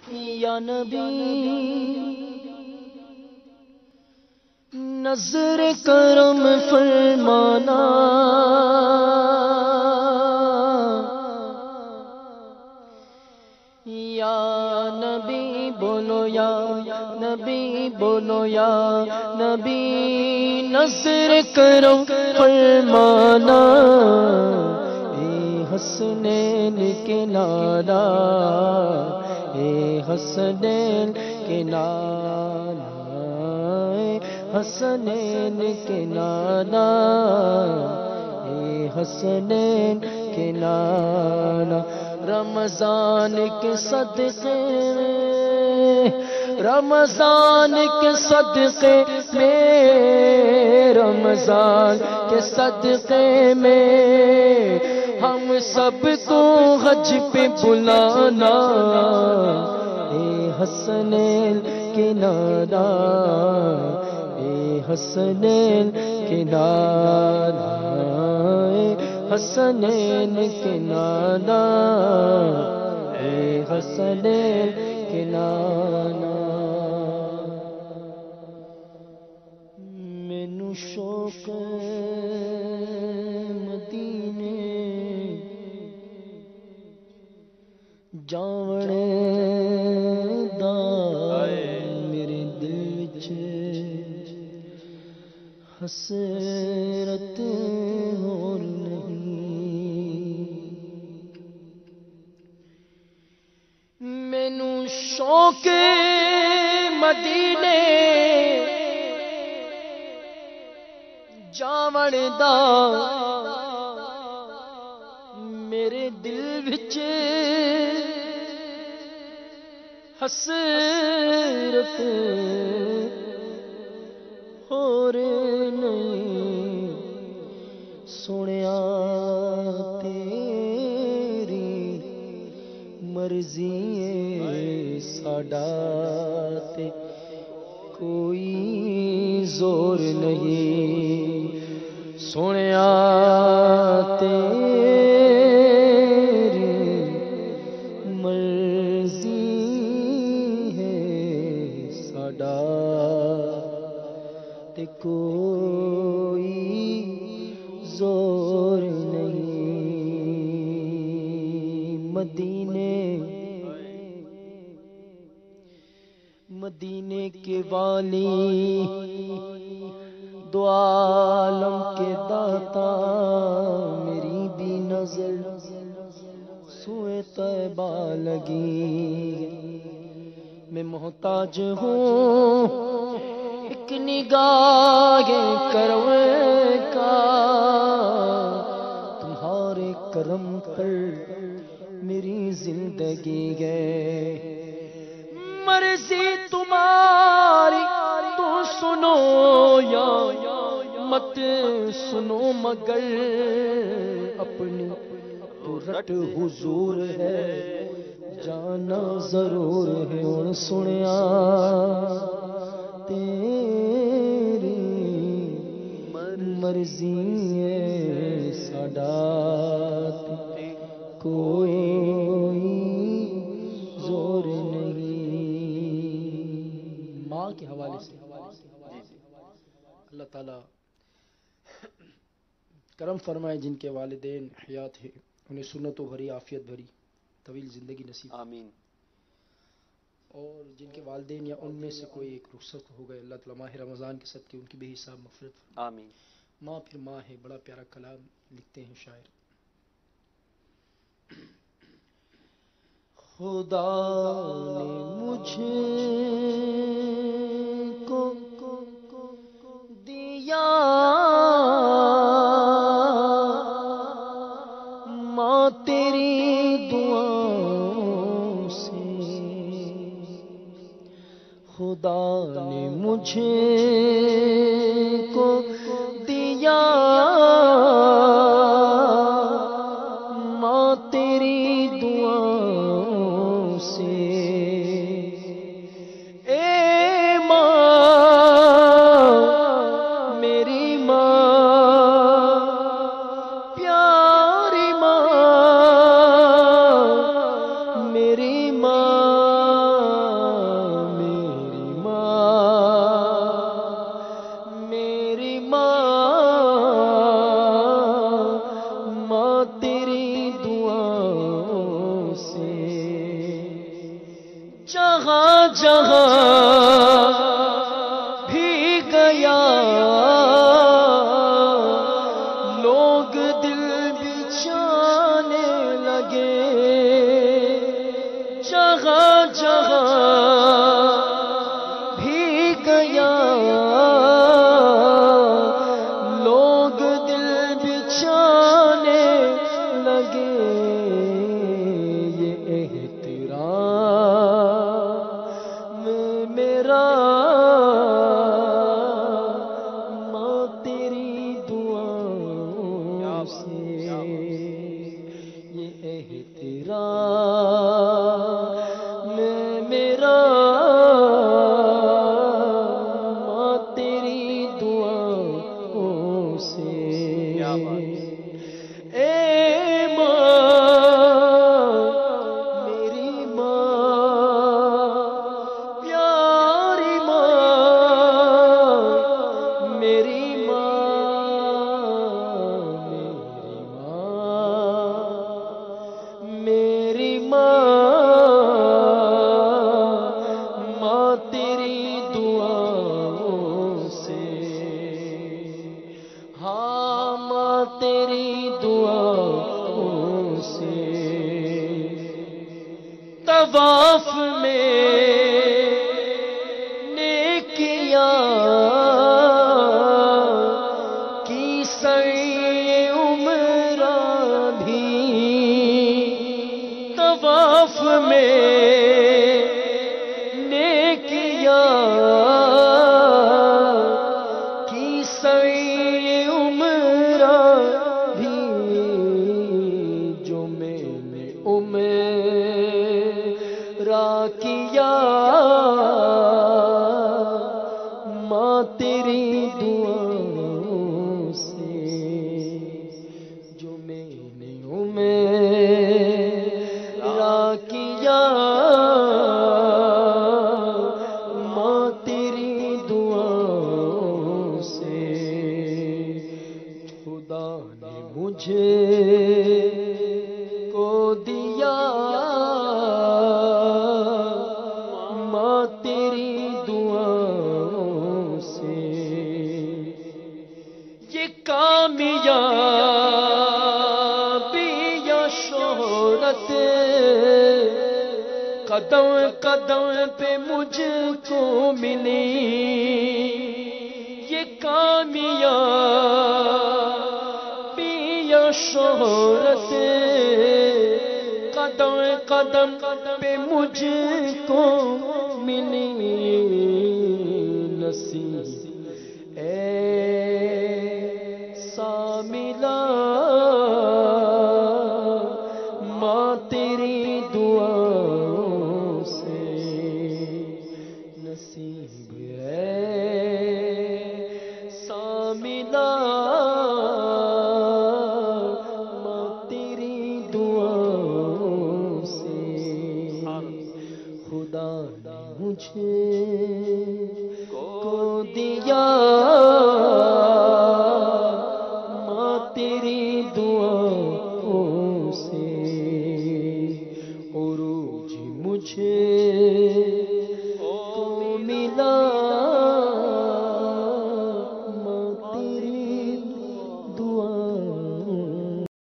یا نبی نظر کرم فرمانا، یا نبی بولو یا نبی بولو یا نبی نظر کرم فرمانا، اے حسنین کے نانا، اے حسنین کے نانا، اے حسنین کے نانا، اے حسنین کے نانا، رمضان کے صدقے میں، رمضان کے صدقے میں، رمضان کے صدقے میں ہم سب کو حج پہ بلانا، اے حسنین کے نانا، اے حسنین کے نانا، اے حسنین کے نانا، اے حسنین کے نانا۔ مینوں شوق مدینے جاون دا، میرے دل وچ حسرت ہور مینوں شوق مدینے جاون دا، میرے دل وچ حسرت ہور نہیں، سنیا تیری مرضی ہے، ساڈا تے کوئی زور نہیں، سنیا تیری مرضی ہے، ساڈا تے کوئی زور نہیں۔ مدینے مدینے کے والی، دو عالم کے داتا، میری بھی نظر سوئے طیبہ لگی، میں محتاج ہوں ایک نگاہ کرم کا، تمہارے کرم پر میری زندگی گئے، مرضی تمہاری تو سنو یا مت سنو، مگر اپنی تو رٹ حضور ہے، جانا ضرور ہے، اور سنیا تیری مرضی ہے، ساڈا کوئی زور نہیں۔ ماں کے حوالے سے اللہ تعالیٰ کرم فرمائے، جن کے والدین حیات ہیں انہیں سنتوں بھری عافیت بھری طویل زندگی نصیب، آمین۔ اور جن کے والدین یا ان میں سے کوئی ایک رخصت ہو گئے، اللہ تعالیٰ ماہ رمضان کے صدقے ان کی بے حساب مغفرت فرمائے۔ آمین۔ ماں پھر ماں ہے، بڑا پیارا کلام لکھتے ہیں شاعر۔ خدا نے مجھ کو دیا ماں تیری دعاؤں سے، خدا نے مجھ کو دیا ماں تیری دعاؤں سے، اے ماں میری ماں پیاری ماں میری ماں جہاں جہاں بھی گیا لوگ دل بچھانے لگے، جہاں جہاں بھی گیا لوگ دل بچھانے لگے، یہ احترام میرا ماں تیری دعاؤں سے، یہ احترام میرا ماں تیری دعاؤں سے، اے میری ماں تیری دعاؤں سے، ہاں ماں تیری دعاؤں سے، طواف میں نیکیاں کی سعی عمرہ بھی، طواف میں نیکیاں کی سعی عمرہ بھی، جو میں نے عمرہ کیا ماں تیری دعاؤں سے، جو میں نے کیا ماں تیری دعاؤں سے، خدا نے مجھے کو دیا ماں تیری دعاؤں سے، یہ کامیابی یا شہرت قدم قدم پہ مجھ کو ملی، یہ کامیابی یا شہرت قدم قدم پہ مجھ کو ملی، نصیب ایسا ملا ماں تیری دعاؤں سے، نصیب ایسا ملا ماں تیری دعاؤں سے، خدا نے مجھے کو دیا ماں تیری دعاؤں سے، عروج مجھے